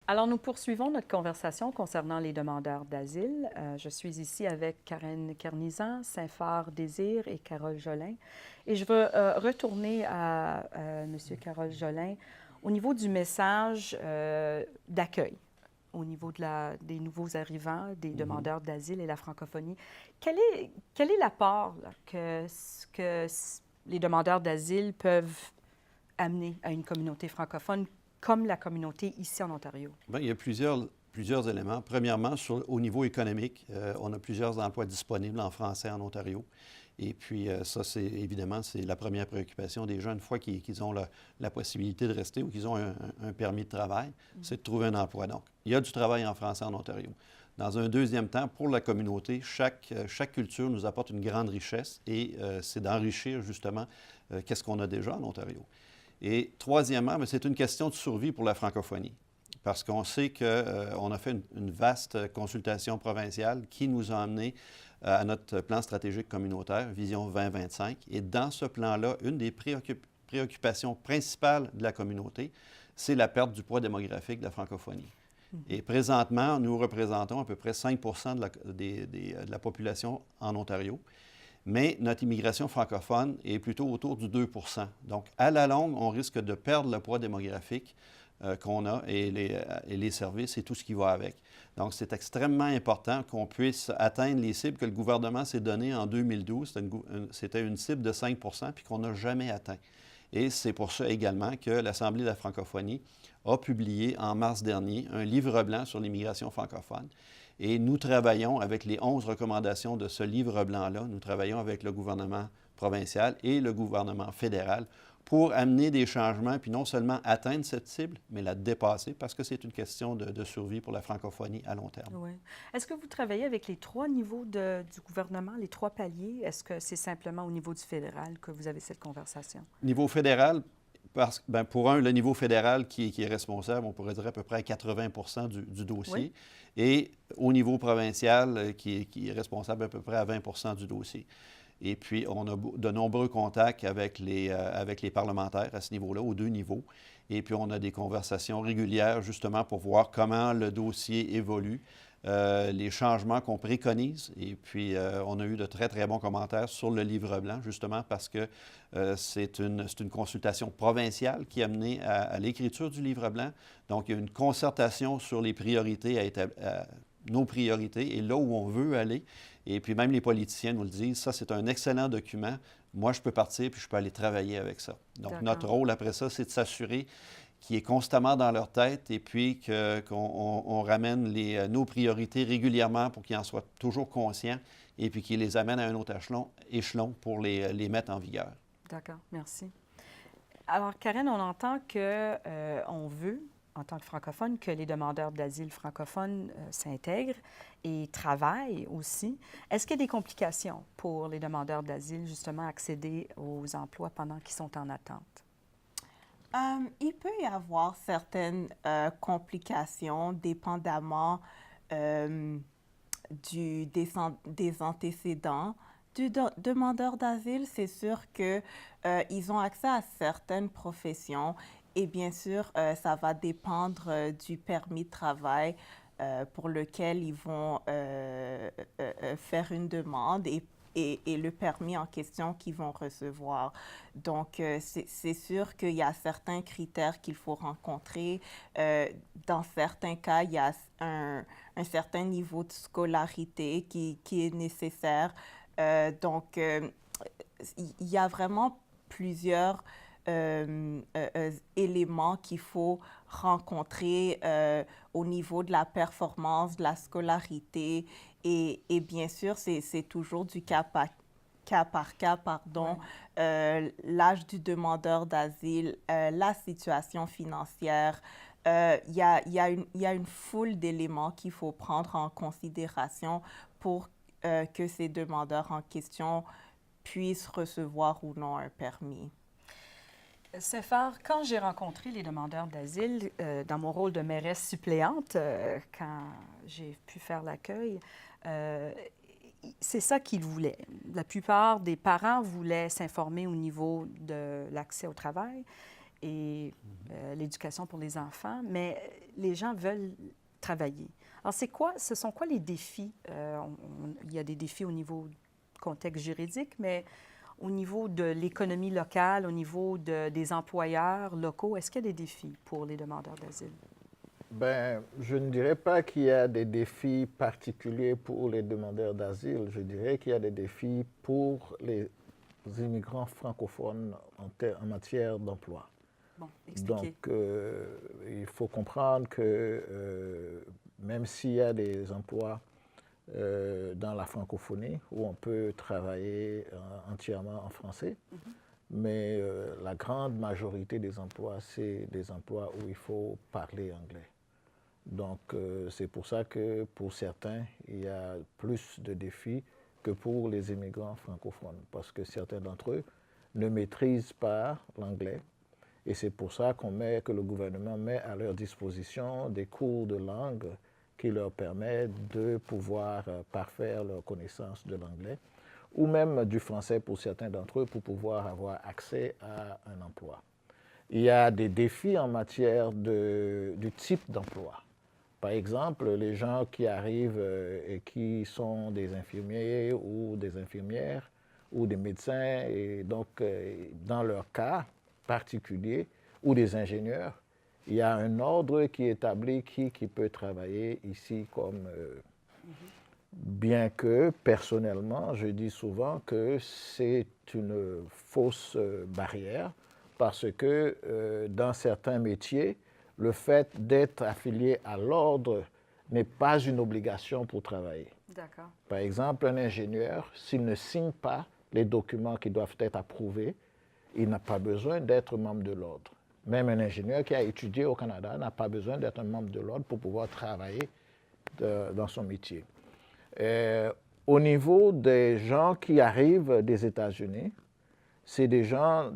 Alors, nous poursuivons notre conversation concernant les demandeurs d'asile. Je suis ici avec Karen Kernizan, Saint-Phar Désir et Carole Jolin. Et je veux retourner à M. Carole Jolin au niveau du message d'accueil, au niveau des nouveaux arrivants, des Mhm. demandeurs d'asile et la francophonie. Quel est l'apport là, que les demandeurs d'asile peuvent amener à une communauté francophone comme la communauté ici en Ontario? Bien, il y a plusieurs éléments. Premièrement, au niveau économique, on a plusieurs emplois disponibles en français en Ontario. Et puis, ça, c'est évidemment, c'est la première préoccupation des gens, une fois qu'ils ont la possibilité de rester ou qu'ils ont un permis de travail, c'est de trouver un emploi. Donc, il y a du travail en français en Ontario. Dans un deuxième temps, pour la communauté, chaque culture nous apporte une grande richesse et c'est d'enrichir justement qu'est-ce qu'on a déjà en Ontario. Et troisièmement, bien, c'est une question de survie pour la francophonie. Parce qu'on sait qu'on a fait une vaste consultation provinciale qui nous a amené à notre plan stratégique communautaire, Vision 2025. Et dans ce plan-là, une des préoccupations principales de la communauté, c'est la perte du poids démographique de la francophonie. Et présentement, nous représentons à peu près 5 de la population en Ontario. Mais notre immigration francophone est plutôt autour du 2 Donc, à la longue, on risque de perdre le poids démographique qu'on a et les services et tout ce qui va avec. Donc, c'est extrêmement important qu'on puisse atteindre les cibles que le gouvernement s'est données en 2012. C'était une cible de 5 puis qu'on n'a jamais atteint. Et c'est pour ça également que l'Assemblée de la francophonie a publié en mars dernier un livre blanc sur l'immigration francophone. Et nous travaillons avec les 11 recommandations de ce livre blanc-là, nous travaillons avec le gouvernement provincial et le gouvernement fédéral pour amener des changements, puis non seulement atteindre cette cible, mais la dépasser, parce que c'est une question de survie pour la francophonie à long terme. Oui. Est-ce que vous travaillez avec les trois niveaux du gouvernement, les trois paliers? Est-ce que c'est simplement au niveau du fédéral que vous avez cette conversation? Niveau fédéral, pour le niveau fédéral qui est responsable, on pourrait dire à peu près à 80 du Oui? dossier, et au niveau provincial, qui est responsable à peu près à 20 du dossier. Et puis, on a de nombreux contacts avec les parlementaires à ce niveau-là, aux deux niveaux. Et puis, on a des conversations régulières justement pour voir comment le dossier évolue, les changements qu'on préconise. Et puis, on a eu de très, très bons commentaires sur le livre blanc, justement parce que c'est une consultation provinciale qui a mené à l'écriture du livre blanc. Donc, il y a une concertation sur les priorités nos priorités et là où on veut aller. Et puis même les politiciens nous le disent, ça c'est un excellent document. Moi, je peux partir puis je peux aller travailler avec ça. Donc notre D'accord. rôle après ça, c'est de s'assurer qu'il est constamment dans leur tête et puis qu'on ramène nos priorités régulièrement pour qu'ils en soient toujours conscients et puis qu'ils les amènent à un autre échelon pour les mettre en vigueur. D'accord. Merci. Alors, Karen, on entend que on veut, en tant que francophone, que les demandeurs d'asile francophones s'intègrent et travaillent aussi. Est-ce qu'il y a des complications pour les demandeurs d'asile, justement, à accéder aux emplois pendant qu'ils sont en attente? Il peut y avoir certaines complications dépendamment euh, des antécédents du demandeur d'asile. C'est sûr que ils ont accès à certaines professions et bien sûr, ça va dépendre du permis de travail pour lequel ils vont faire une demande et le permis en question qu'ils vont recevoir. Donc, c'est sûr qu'il y a certains critères qu'il faut rencontrer. Dans certains cas, il y a un certain niveau de scolarité qui est nécessaire. Donc, il y a vraiment plusieurs éléments qu'il faut rencontrer au niveau de la performance, de la scolarité. Et bien sûr, c'est toujours du cas par cas, pardon, Oui. l'âge du demandeur d'asile, la situation financière. Il y a une foule d'éléments qu'il faut prendre en considération pour que ces demandeurs en question puissent recevoir ou non un permis. C'est fort. Quand j'ai rencontré les demandeurs d'asile, dans mon rôle de mairesse suppléante, quand j'ai pu faire l'accueil, euh, c'est ça qu'ils voulaient. La plupart des parents voulaient s'informer au niveau de l'accès au travail et l'éducation pour les enfants, mais les gens veulent travailler. Alors, ce sont quoi les défis? Il y a des défis au niveau du contexte juridique, mais au niveau de l'économie locale, au niveau des employeurs locaux, est-ce qu'il y a des défis pour les demandeurs d'asile? Ben, je ne dirais pas qu'il y a des défis particuliers pour les demandeurs d'asile. Je dirais qu'il y a des défis pour les immigrants francophones en matière d'emploi. Bon, expliquez. Donc, il faut comprendre que même s'il y a des emplois dans la francophonie où on peut travailler entièrement en français, mais la grande majorité des emplois, c'est des emplois où il faut parler anglais. Donc, c'est pour ça que pour certains, il y a plus de défis que pour les immigrants francophones, parce que certains d'entre eux ne maîtrisent pas l'anglais. Et c'est pour ça que le gouvernement met à leur disposition des cours de langue qui leur permettent de pouvoir parfaire leur connaissance de l'anglais, ou même du français pour certains d'entre eux, pour pouvoir avoir accès à un emploi. Il y a des défis en matière du type d'emploi. Par exemple, les gens qui arrivent et qui sont des infirmiers ou des infirmières ou des médecins, et donc dans leur cas particulier, ou des ingénieurs, il y a un ordre qui établit qui peut travailler ici comme... Bien que, personnellement, je dis souvent que c'est une fausse barrière parce que dans certains métiers, le fait d'être affilié à l'ordre n'est pas une obligation pour travailler. D'accord. Par exemple, un ingénieur, s'il ne signe pas les documents qui doivent être approuvés, il n'a pas besoin d'être membre de l'ordre. Même un ingénieur qui a étudié au Canada n'a pas besoin d'être un membre de l'ordre pour pouvoir travailler dans son métier. Au niveau des gens qui arrivent des États-Unis, c'est des gens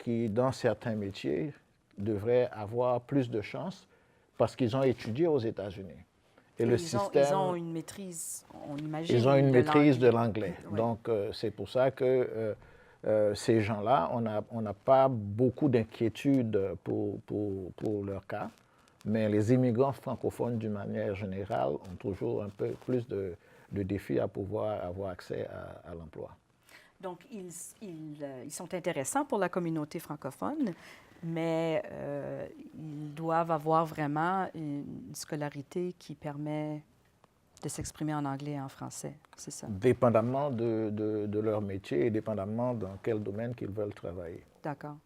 qui, dans certains métiers, devraient avoir plus de chance parce qu'ils ont étudié aux États-Unis. Et ils ont une maîtrise, on imagine. Ils ont une maîtrise de l'anglais. Oui. Donc, c'est pour ça que ces gens-là, on n'a pas beaucoup d'inquiétude pour leur cas. Mais les immigrants francophones, d'une manière générale, ont toujours un peu plus de défis à pouvoir avoir accès à l'emploi. Donc, ils sont intéressants pour la communauté francophone, mais ils doivent avoir vraiment une scolarité qui permet de s'exprimer en anglais et en français, c'est ça? Dépendamment de leur métier et dépendamment dans quel domaine qu'ils veulent travailler. D'accord.